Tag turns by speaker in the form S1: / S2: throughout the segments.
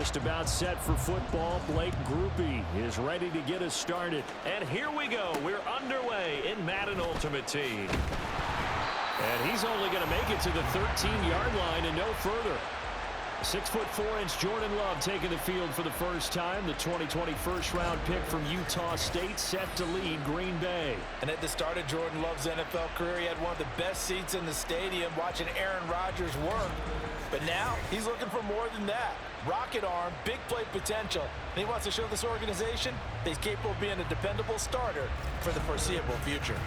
S1: Just about set for football. Blake Groupie is ready to get us started. And here we go. We're underway in Madden Ultimate Team. And he's only going to make it to the 13-yard line and no further. 6'4" Jordan Love taking the field for the first time. The 2020 first-round pick from Utah State set to lead Green Bay.
S2: And at the start of Jordan Love's NFL career, he had one of the best seats in the stadium watching Aaron Rodgers work. But now he's looking for more than that. Rocket arm, big play potential. And he wants to show this organization that he's capable of being a dependable starter for the foreseeable future.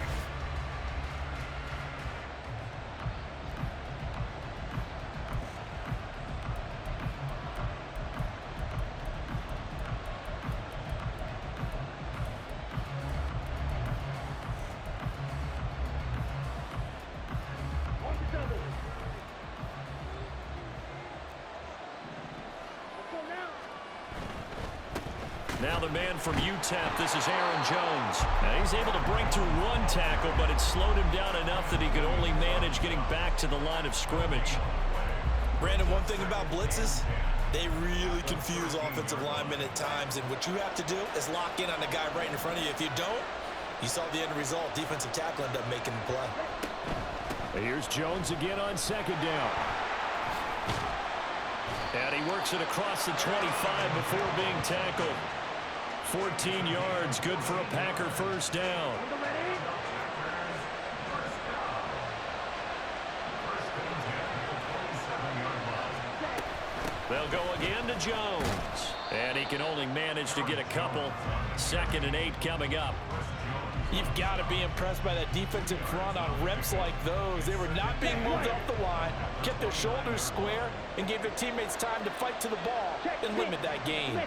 S1: Now the man from UTEP, this is Aaron Jones. Now he's able to break through one tackle, but it slowed him down enough that he could only manage getting back to the line of scrimmage.
S2: Brandon, one thing about blitzes, they really confuse offensive linemen at times, and what you have to do is lock in on the guy right in front of you. If you don't, you saw the end result. Defensive tackle ended up making the play.
S1: Here's Jones again on second down. And he works it across the 25 before being tackled. 14 yards, good for a Packer first down. They'll go again to Jones. And he can only manage to get a couple. 2nd and 8 coming up.
S2: You've got to be impressed by that defensive front on reps like those. They were not being moved up the line, kept their shoulders square, and gave their teammates time to fight to the ball and limit that gain.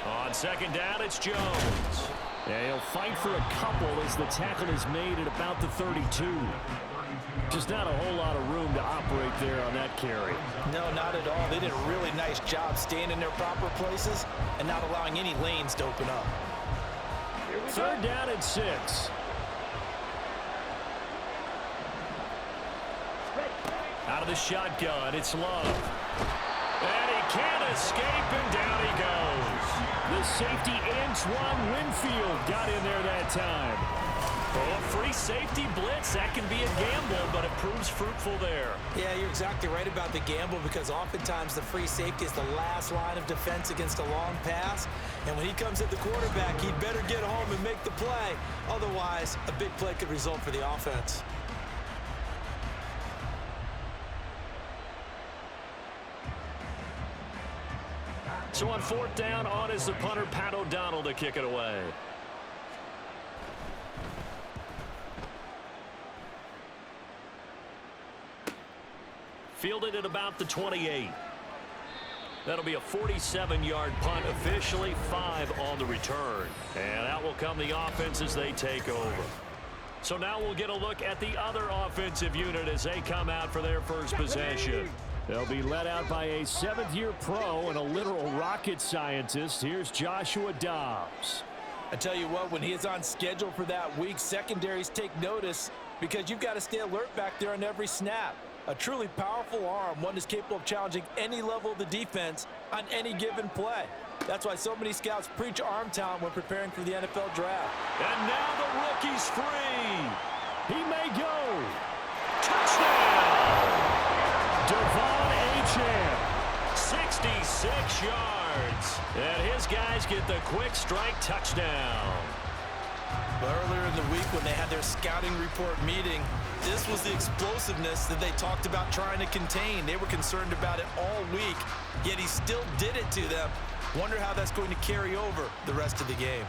S1: On second down, it's Jones. Yeah, he'll fight for a couple as the tackle is made at about the 32. Just not a whole lot of room to operate there on that carry.
S2: No, not at all. They did a really nice job staying in their proper places and not allowing any lanes to open up.
S1: 3rd down and 6. Out of the shotgun, it's Love. And he can't escape, and down he goes. The safety, Antoine Winfield, got in there that time. Oh, a free safety blitz, that can be a gamble, but it proves fruitful there.
S2: Yeah, you're exactly right about the gamble, because oftentimes the free safety is the last line of defense against a long pass. And when he comes at the quarterback, he'd better get home and make the play. Otherwise, a big play could result for the offense.
S1: So on 4th down, on is the punter, Pat O'Donnell, to kick it away. Fielded at about the 28. That'll be a 47-yard punt, officially 5 on the return. And out will come the offense as they take over. So now we'll get a look at the other offensive unit as they come out for their first possession. They'll be led out by a 7th-year pro and a literal rocket scientist. Here's Joshua Dobbs.
S2: I tell you what, when he is on schedule for that week, secondaries take notice because you've got to stay alert back there on every snap. A truly powerful arm, one that's capable of challenging any level of the defense on any given play. That's why so many scouts preach arm talent when preparing for the NFL draft.
S1: And now the rookie's free. He may go. Touchdown! Devon Achane, 66 yards. And his guys get the quick strike touchdown.
S2: But earlier in the week when they had their scouting report meeting, this was the explosiveness that they talked about trying to contain. They were concerned about it all week, yet he still did it to them. Wonder how that's going to carry over the rest of the game.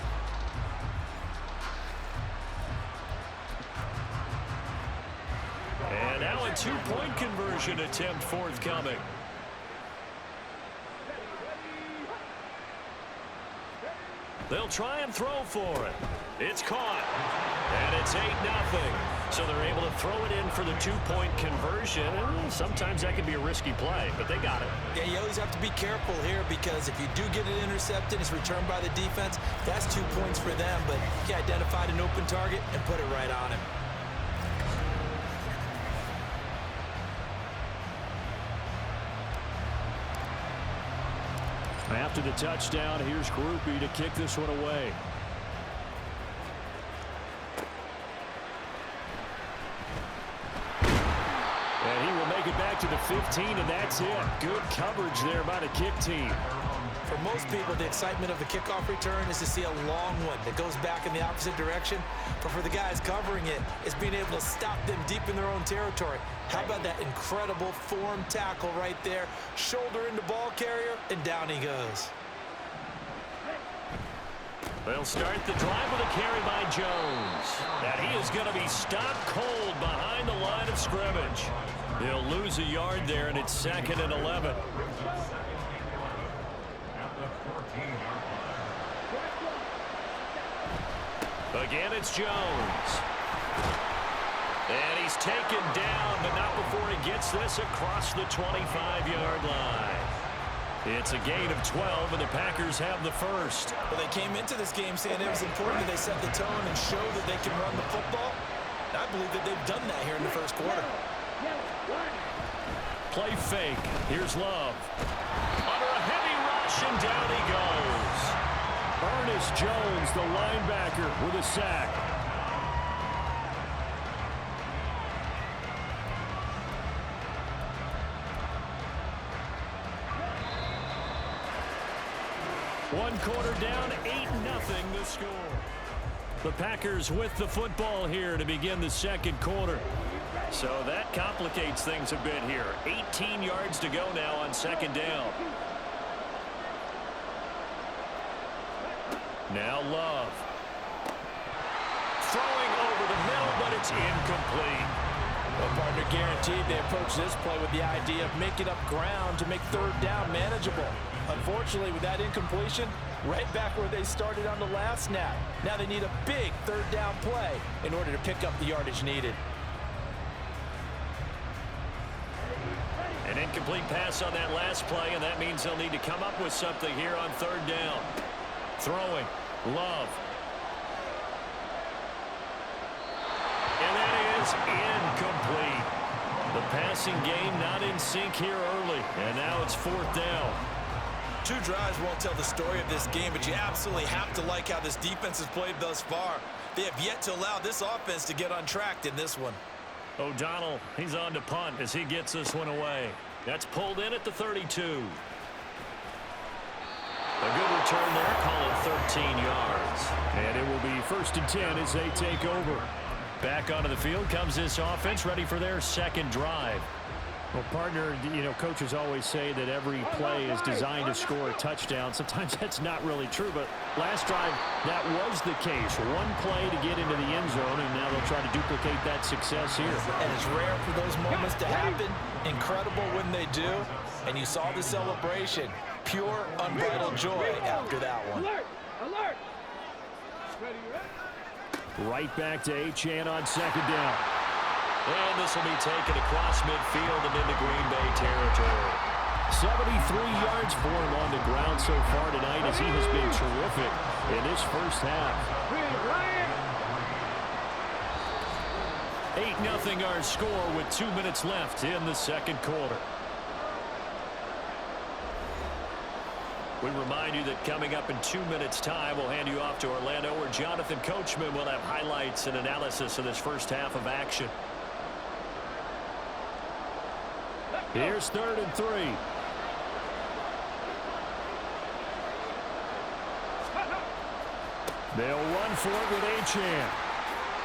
S1: And now a two-point conversion attempt forthcoming. They'll try and throw for it. It's caught. And it's 8-0. So they're able to throw it in for the two-point conversion. And sometimes that can be a risky play, but they got it.
S2: Yeah, you always have to be careful here because if you do get it intercepted, it's returned by the defense, that's 2 points for them. But he identified an open target and put it right on him.
S1: After the touchdown, here's Groupie to kick this one away. And he will make it back to the 15, and that's it. Good coverage there by the kick team.
S2: For most people, the excitement of the kickoff return is to see a long one that goes back in the opposite direction. But for the guys covering it, it's being able to stop them deep in their own territory. How about that incredible form tackle right there? Shoulder into ball carrier, and down he goes.
S1: They'll start the drive with a carry by Jones. And he is going to be stopped cold behind the line of scrimmage. He'll lose a yard there, and it's 2nd and 11. Again, it's Jones. And he's taken down, but not before he gets this across the 25-yard line. It's a gain of 12, and the Packers have the first.
S2: Well, they came into this game saying it was important that they set the tone and show that they can run the football. And I believe that they've done that here in the first quarter.
S1: Play fake. Here's Love. Under a heavy rush, and down he goes. Ernest Jones, the linebacker, with a sack. One quarter down, 8-0 the score. The Packers with the football here to begin the second quarter. So that complicates things a bit here. 18 yards to go now on second down. Now Love. Throwing over the middle, but it's incomplete.
S2: Well, partner, guaranteed they approach this play with the idea of making up ground to make third down manageable. Unfortunately, with that incompletion, right back where they started on the last snap. Now they need a big third down play in order to pick up the yardage needed.
S1: An incomplete pass on that last play, and that means they'll need to come up with something here on third down. Throwing. Love. And that is incomplete. The passing game not in sync here early, and now it's fourth down.
S2: Two drives won't tell the story of this game, but you absolutely have to like how this defense has played thus far. They have yet to allow this offense to get untracked in this one.
S1: O'Donnell, he's on to punt as he gets this one away. That's pulled in at the 32. A good return there, call it 13 yards. And it will be 1st and 10 as they take over. Back onto the field comes this offense, ready for their second drive. Well, partner, you know, coaches always say that every play is designed to score a touchdown. Sometimes that's not really true, but last drive, that was the case. One play to get into the end zone, and now they'll try to duplicate that success here.
S2: And it's rare for those moments to happen. Incredible when they do. And you saw the celebration. Pure, unbridled joy after that one.
S3: Alert! Alert!
S1: Right back to Achane on second down. And this will be taken across midfield and into Green Bay territory. 73 yards for him on the ground so far tonight as he has been terrific in this first half. 8-0 our score with 2 minutes left in the second quarter. We remind you that coming up in 2 minutes' time, we'll hand you off to Orlando, where Jonathan Coachman will have highlights and analysis of this first half of action. Here's 3rd and 3. They'll run for it with Achane.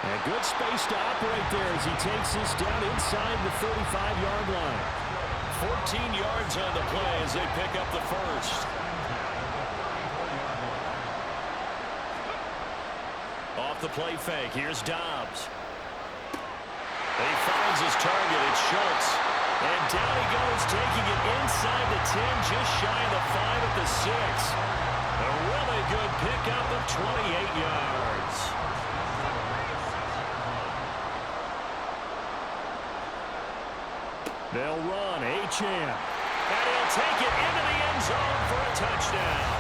S1: And good space to operate there as he takes this down inside the 35-yard line. 14 yards on the play as they pick up the first. Off the play fake, here's Dobbs. He finds his target, it's Schultz. And down he goes, taking it inside the 10, just shy of the 5 at the 6. A really good pickup of 28 yards. They'll run, Achane. And he'll take it into the end zone for a touchdown.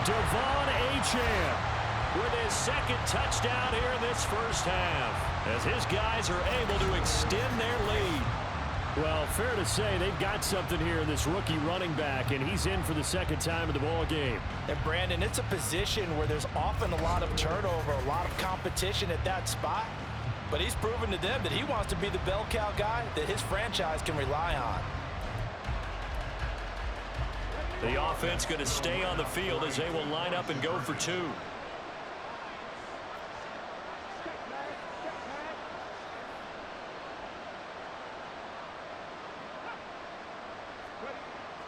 S1: Devon Achane with his second touchdown here in this first half, as his guys are able to extend their lead. Well, fair to say they've got something here in this rookie running back, and he's in for the second time in the ball game.
S2: And Brandon, it's a position where there's often a lot of turnover, a lot of competition at that spot. But he's proven to them that he wants to be the bell cow guy that his franchise can rely on.
S1: The offense going to stay on the field as they will line up and go for two.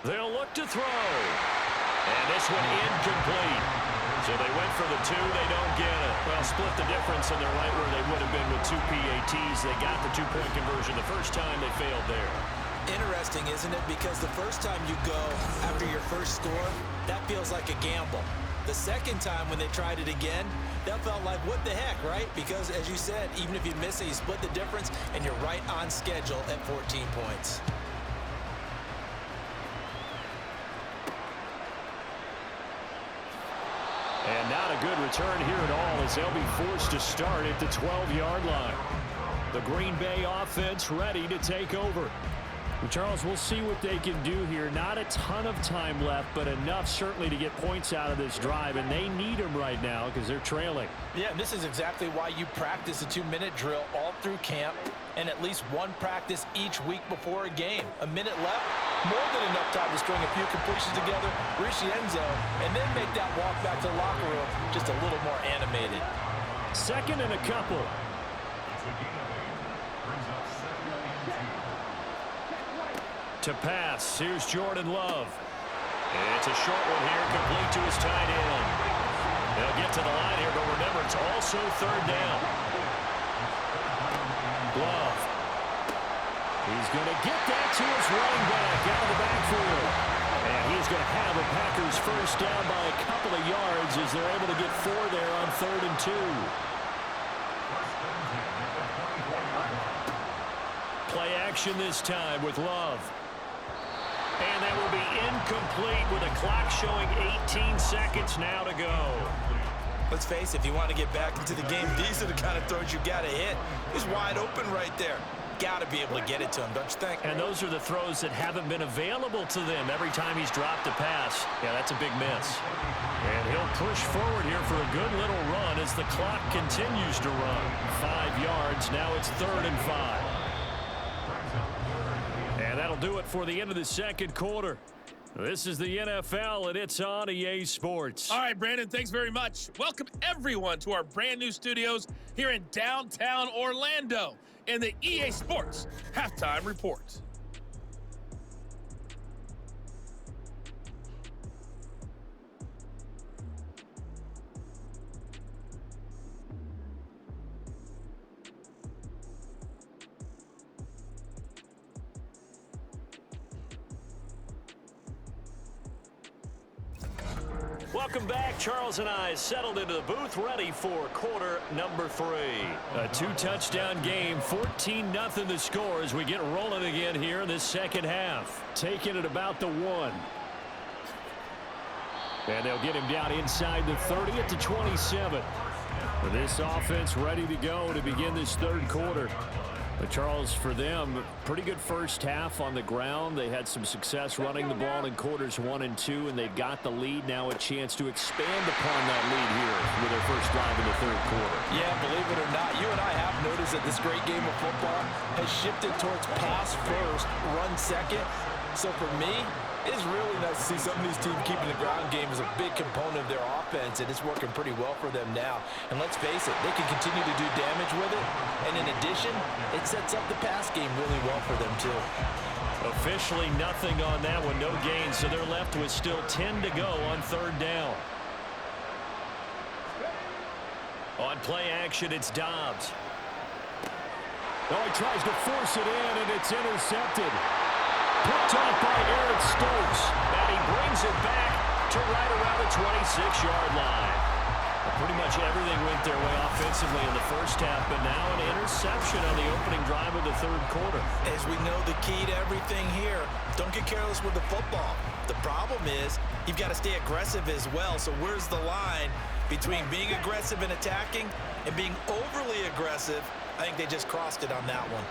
S1: They'll look to throw. And this one incomplete. So they went for the two. They don't get it. Well, split the difference, and they're right where they would have been with two PATs. They got the two-point conversion the first time. They failed there.
S2: Interesting, isn't it? Because the first time you go after your first score, that feels like a gamble. The second time when they tried it again, that felt like, what the heck, right? Because, as you said, even if you miss it, you split the difference, and you're right on schedule at 14 points.
S1: And not a good return here at all as they'll be forced to start at the 12-yard line. The Green Bay offense ready to take over. Charles, we'll see what they can do here. Not a ton of time left, but enough certainly to get points out of this drive, and they need them right now because they're trailing.
S2: Yeah, and this is exactly why you practice a 2-minute drill all through camp and at least one practice each week before a game. A minute left, more than enough time to string a few completions together, reach the end zone, and then make that walk back to the locker room just a little more animated.
S1: Second and a couple. To pass, here's Jordan Love. It's a short one here, complete to his tight end. They'll get to the line here, but remember, it's also third down. Love. He's going to get that to his running back out of the backfield. And he's going to have a Packers first down by a couple of yards as they're able to get 4 there on 3rd and 2. Play action this time with Love. And that will be incomplete with a clock showing 18 seconds now to go.
S2: Let's face it, if you want to get back into the game, these are the kind of throws you got to hit. He's wide open right there. Got to be able to get it to him, don't you think?
S1: And those are the throws that haven't been available to them every time he's dropped a pass. Yeah, that's a big miss. And he'll push forward here for a good little run as the clock continues to run. 5 yards, now it's 3rd and 5. And that'll do it for the end of the second quarter. This is the NFL, and it's on EA Sports.
S3: All right, Brandon, thanks very much. Welcome, everyone, to our brand-new studios here in downtown Orlando in the EA Sports Halftime Report.
S1: Welcome back. Charles and I settled into the booth, ready for quarter number 3. A 2-touchdown game, 14-0 the score as we get rolling again here in this second half. Taking it about the 1. And they'll get him down inside the 30 at the 27. This offense ready to go to begin this third quarter. But Charles, for them, pretty good first half on the ground. They had some success running the ball in quarters 1 and 2, and they've got the lead now, a chance to expand upon that lead here with their first drive in the third quarter.
S2: Yeah, believe it or not, you and I have noticed that this great game of football has shifted towards pass first, run second. So for me, it's really nice to see some of these teams keeping the ground game as a big component of their offense, and it's working pretty well for them now. And let's face it, they can continue to do damage with it. And in addition, it sets up the pass game really well for them too.
S1: Officially nothing on that one, no gain, so they're left with still 10 to go on 3rd down. On play action, it's Dobbs. Oh, he tries to force it in, and it's intercepted. Picked off by Eric Stokes, and he brings it back to right around the 26-yard line. Pretty much everything went their way offensively in the first half, but now an interception on the opening drive of the third quarter.
S2: As we know, the key to everything here, don't get careless with the football. The problem is you've got to stay aggressive as well. So where's the line between being aggressive and attacking and being overly aggressive? I think they just crossed it on that one.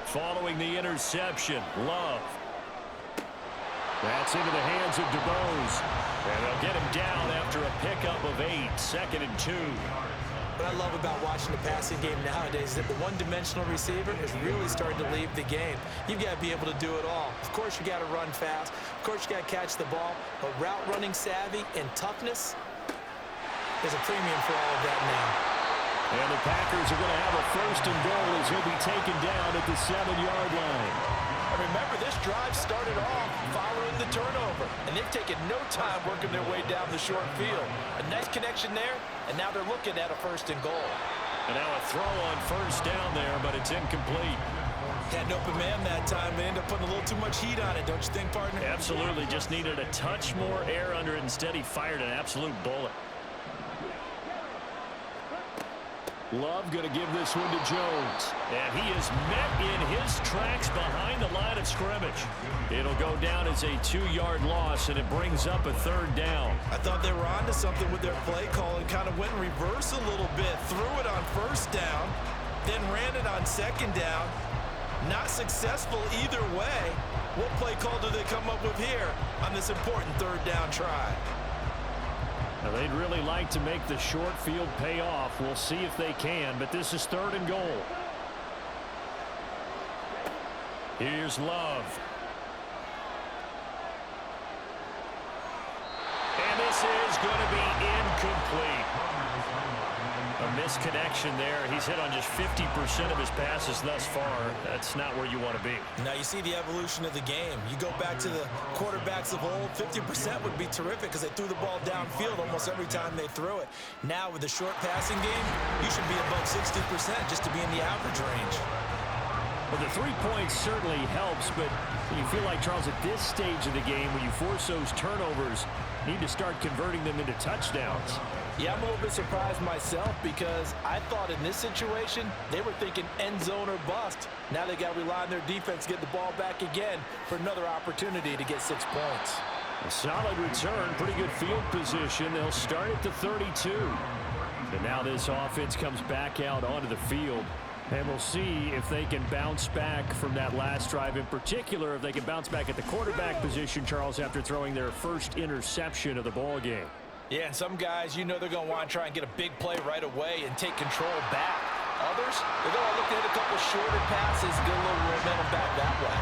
S1: Following the interception, Love. That's into the hands of DeBose. And they'll get him down after a pickup of 8, 2nd and 2.
S2: What I love about watching the passing game nowadays is that the one-dimensional receiver is really starting to leave the game. You've got to be able to do it all. Of course, you got to run fast. Of course, you got to catch the ball. But route running savvy and toughness, there's a premium for all of that now.
S1: And the Packers are going to have a 1st and goal as he'll be taken down at the 7-yard line.
S2: And remember, this drive started off following the turnover, and they've taken no time working their way down the short field. A nice connection there, and now they're looking at a 1st and goal.
S1: And now a throw on 1st down there, but it's incomplete.
S2: Had an open man that time. They end up putting a little too much heat on it, don't you think, partner?
S1: Absolutely, just needed a touch more air under it. Instead, he fired an absolute bullet. Love going to give this one to Jones. And he is met in his tracks behind the line of scrimmage. It'll go down as a 2-yard loss, and it brings up a 3rd down.
S2: I thought they were onto something with their play call and kind of went in reverse a little bit. Threw it on 1st down, then ran it on 2nd down. Not successful either way. What play call do they come up with here on this important 3rd down try?
S1: Now, they'd really like to make the short field pay off. We'll see if they can, but this is 3rd and goal. Here's Love. And this is going to be incomplete. A misconnection there. He's hit on just 50% of his passes thus far. That's not where you want to be.
S2: Now you see the evolution of the game. You go back to the quarterbacks of old, 50% would be terrific because they threw the ball downfield almost every time they threw it. Now with the short passing game, you should be above 60% just to be in the average range.
S1: Well, the 3 points certainly helps, but you feel like, Charles, at this stage of the game, when you force those turnovers, you need to start converting them into touchdowns.
S2: Yeah, I'm a little bit surprised myself because I thought in this situation, they were thinking end zone or bust. Now they got to rely on their defense to get the ball back again for another opportunity to get 6 points.
S1: A solid return, pretty good field position. They'll start at the 32. And now this offense comes back out onto the field. And we'll see if they can bounce back from that last drive. In particular, if they can bounce back at the quarterback position, Charles, after throwing their first interception of the ball game.
S2: Yeah, and some guys, you know they're going to want to try and get a big play right away and take control back. Others, they're going to look at a couple shorter passes, get a little momentum back that way.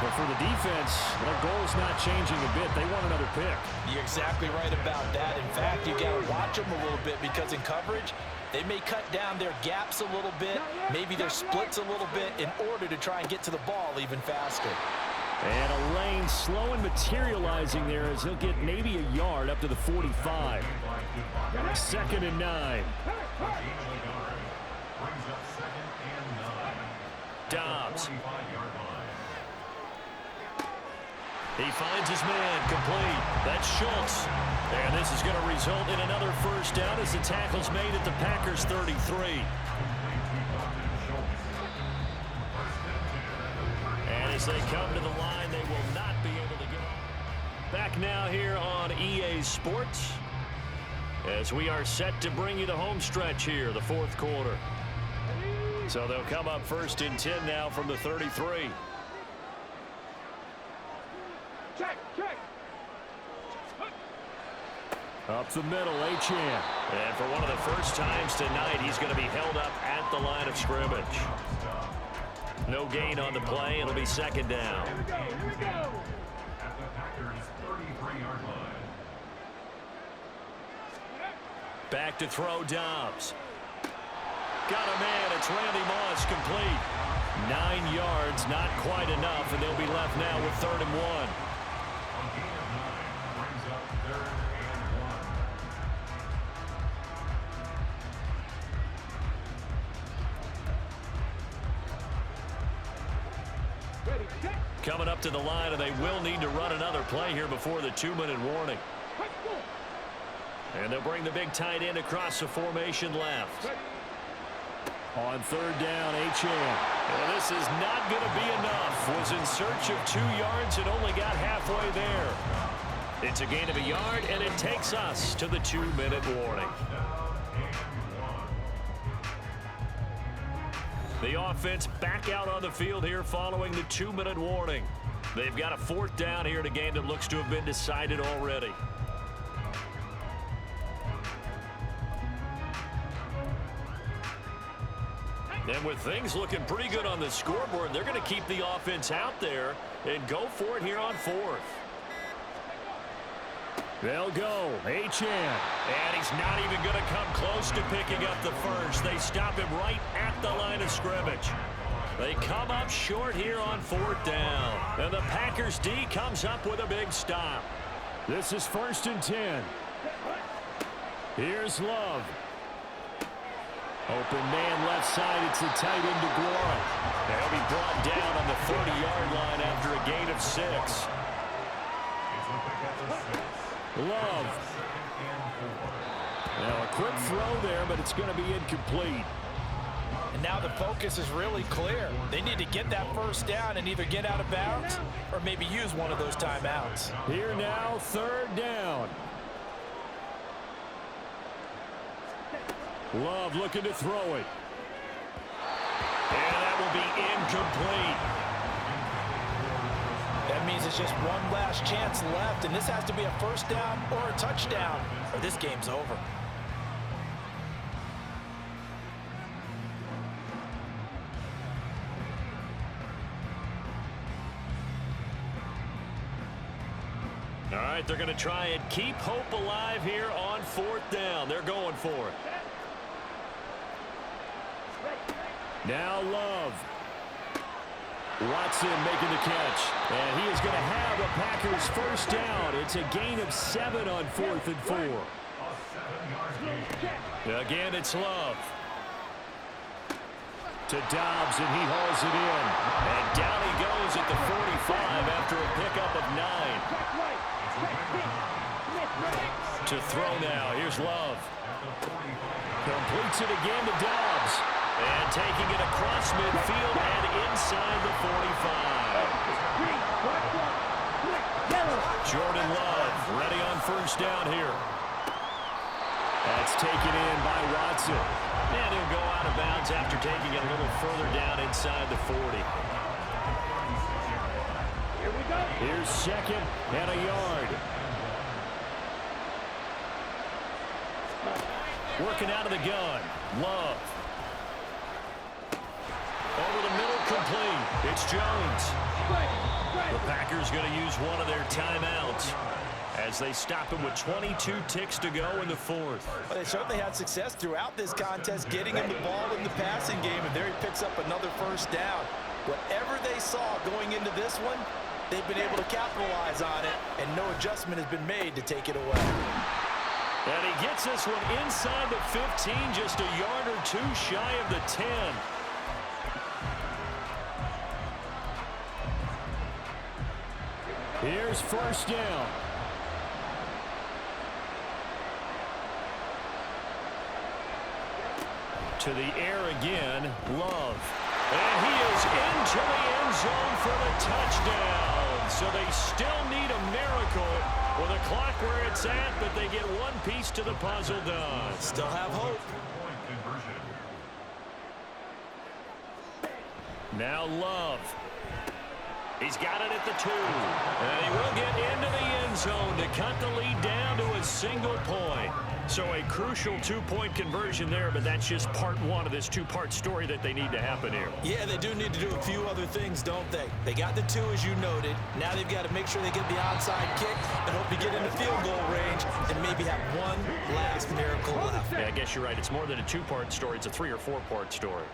S1: But for the defense, their goal's not changing a bit. They want another pick.
S2: You're exactly right about that. In fact, you got to watch them a little bit because in coverage, they may cut down their gaps a little bit, maybe their splits a little bit in order to try and get to the ball even faster.
S1: And a lane slow and materializing there as he'll get maybe a yard up to the 45. 2nd and 9. Dobbs. He finds his man complete. That's Schultz. And this is going to result in another 1st down as the tackle's made at the Packers 33. And as they come to the line, they will not be able to get. Back now here on EA Sports as we are set to bring you the home stretch here, the 4th quarter. So they'll come up 1st and 10 now from the 33. Up the middle, Achane. And for one of the first times tonight, he's going to be held up at the line of scrimmage. No gain on the play. It'll be 2nd down. Back to throw, Dobbs. Got a man. It's Randy Moss, complete. 9 yards, not quite enough, and they'll be left now with 3rd and 1. Coming up to the line, and they will need to run another play here before the 2-minute warning. And they'll bring the big tight end across the formation left. On 3rd down, Achane. And this is not going to be enough. Was in search of 2 yards and only got halfway there. It's a gain of a yard, and it takes us to the 2-minute warning. The offense back out on the field here following the 2-minute warning. They've got a 4th down here in a game that looks to have been decided already. And with things looking pretty good on the scoreboard, they're going to keep the offense out there and go for it here on 4th. They'll go. H.N. And he's not even going to come close to picking up the first. They stop him right at the line of scrimmage. They come up short here on 4th down. And the Packers D comes up with a big stop. This is 1st and 10. Here's Love. Open man left side. It's the tight end DeGuara. They'll be brought down on the 30-yard line after a gain of 6. Love. Now a quick throw there, but it's going to be incomplete.
S2: And now the focus is really clear. They need to get that 1st down and either get out of bounds or maybe use one of those timeouts.
S1: Here now, 3rd down. Love looking to throw it. And that will be incomplete.
S2: That means it's just one last chance left, and this has to be a 1st down or a touchdown, or this game's over.
S1: All right, they're going to try and keep hope alive here on 4th down. They're going for it. Now Love. Watson making the catch. And he is going to have the Packers 1st down. It's a gain of 7 on 4th and 4. Again, it's Love. To Dobbs, and he hauls it in. And down he goes at the 45 after a pickup of 9. To throw now. Here's Love. Completes it again to Dobbs. And taking it across midfield and inside the 45. Jordan Love ready on 1st down here. That's taken in by Watson. And he'll go out of bounds after taking it a little further down inside the 40.
S4: Here we go.
S1: Here's 2nd and a yard. Working out of the gun. Love. Over the middle, complete. It's Jones. The Packers going to use one of their timeouts as they stop him with 22 ticks to go in the 4th.
S2: Well, they certainly had success throughout this contest, getting him the ball in the passing game, and there he picks up another 1st down. Whatever they saw going into this one, they've been able to capitalize on it, and no adjustment has been made to take it away.
S1: And he gets this one inside the 15, just a yard or 2 shy of the 10. Here's 1st down. To the air again, Love. And he is into the end zone for the touchdown. So they still need a miracle with the clock where it's at, but they get one piece to the puzzle done.
S2: Still have hope.
S1: Now Love. He's got it at the 2. And he will get into the end zone to cut the lead down to a single point. So a crucial 2-point conversion there, but that's just part 1 of this 2-part story that they need to happen here.
S2: Yeah, they do need to do a few other things, don't they? They got the 2, as you noted. Now they've got to make sure they get the onside kick and hope to get into field goal range and maybe have one last miracle left.
S1: Yeah, I guess you're right. It's more than a 2-part story. It's a 3- or 4-part story.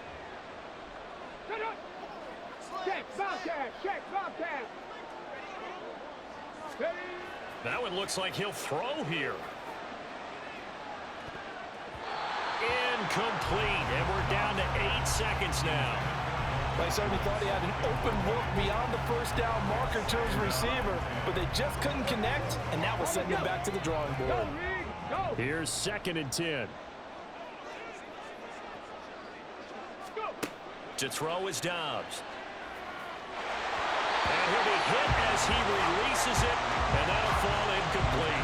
S1: That one looks like he'll throw here. Incomplete, and we're down to 8 seconds now.
S2: I certainly thought he had an open look beyond the 1st down marker to his receiver, but they just couldn't connect, and that will send him back to the drawing board.
S1: Here's 2nd and 10. To throw is Dobbs. And he'll be hit as he releases it, and that'll fall incomplete.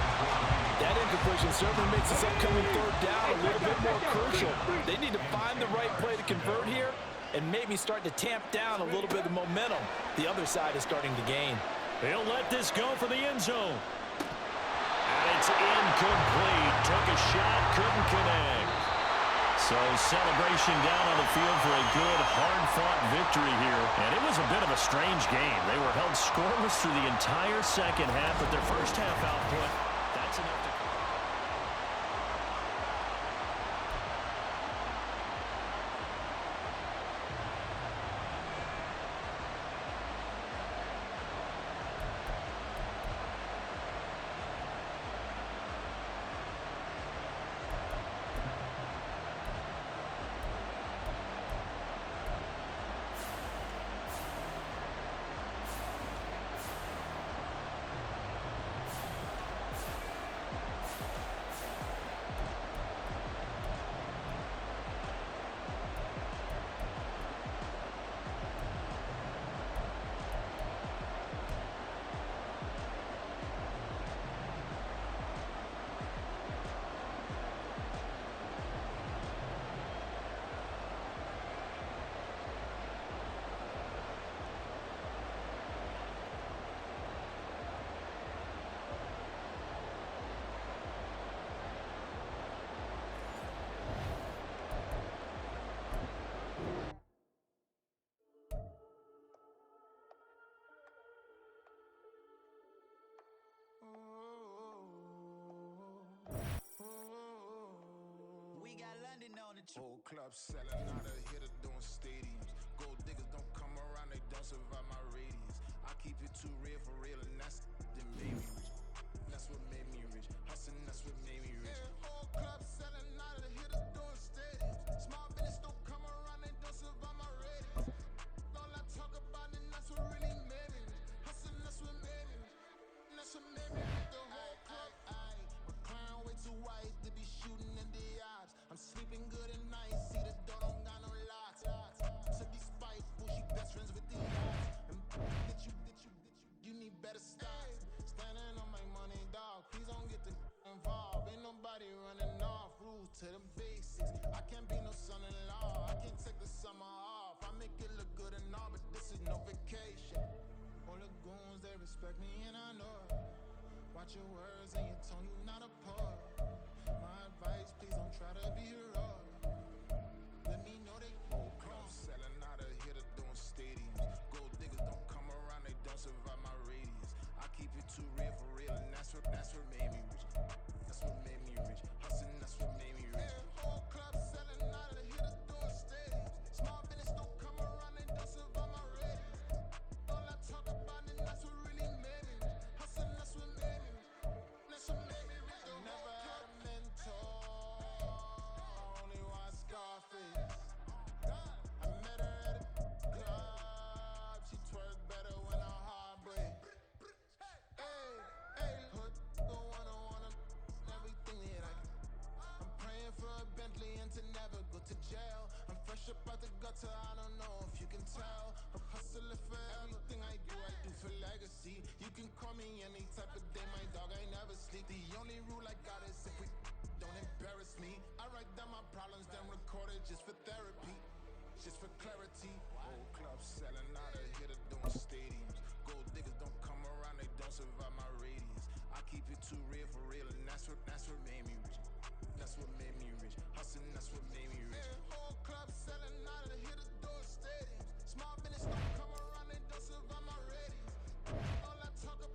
S2: That incompletion certainly makes this upcoming 3rd down a little bit more crucial. They need to find the right play to convert here, and maybe start to tamp down a little bit of the momentum the other side is starting to gain.
S1: He'll let this go for the end zone. And it's incomplete. Took a shot, couldn't connect. So celebration down on the field for a good, hard-fought victory here. And it was a bit of a strange game. They were held scoreless through the entire second half, but their first half output, that's enough to...
S4: Whole club selling out of hitter doing stadiums. Gold diggers don't come around, they don't survive my radius. I keep it too real for real, and that's that made me rich. That's what made me rich. Hustling, that's what made me rich. Whole club selling out of hitters doing stadiums. Small business don't come around, they don't survive my radius. All I talk about, and that's what really made me rich. Hustling, that's what made me rich. And that's what made me rich. The whole club. My client way too wise to be shooting in the ops. I'm sleeping good at night, see the door don't got no locks. To be spiteful, she best friends with the odds. And get you need better stocks. Standing on my money, dog, please don't get the involved. Ain't nobody running off, rules to the basics. I can't be no son-in-law, I can't take the summer off. I make it look good and all, but this is no vacation. All the goons, they respect me and I know it. Watch your words and your tone, you not a poet. My advice, please don't try to be heroic. Let me know they whole club selling out of hitter doing stadiums. Gold diggers don't come around, they don't survive my radius. I keep it too real for real, and that's what made me rich. That's what made me rich. Hustling, that's what made me rich. Whole club selling out of hitters doing stadiums. Small business don't come around, they don't survive my radius. All I talk about, and that's what really made me rich. Hustling, that's what made me rich. That's what made me rich. I never had a mentor, only one Scarface. I met her at a club, she twerk better when her heart break. Hey, hood go wanna everything that I can. I'm praying for a Bentley and to never go to jail. I'm fresh up out the gutter, I don't know if you can tell. I'm hustling for everything I do for legacy. You can call me any type of day, my dog, I never sleep. The only rule I got is if we don't embarrass me. I write down my problems, then record it just for therapy, just for clarity. Whole club selling out of hitter doing stadiums. Gold diggers don't come around, they don't survive my radius. I keep it too real for real, and that's what made me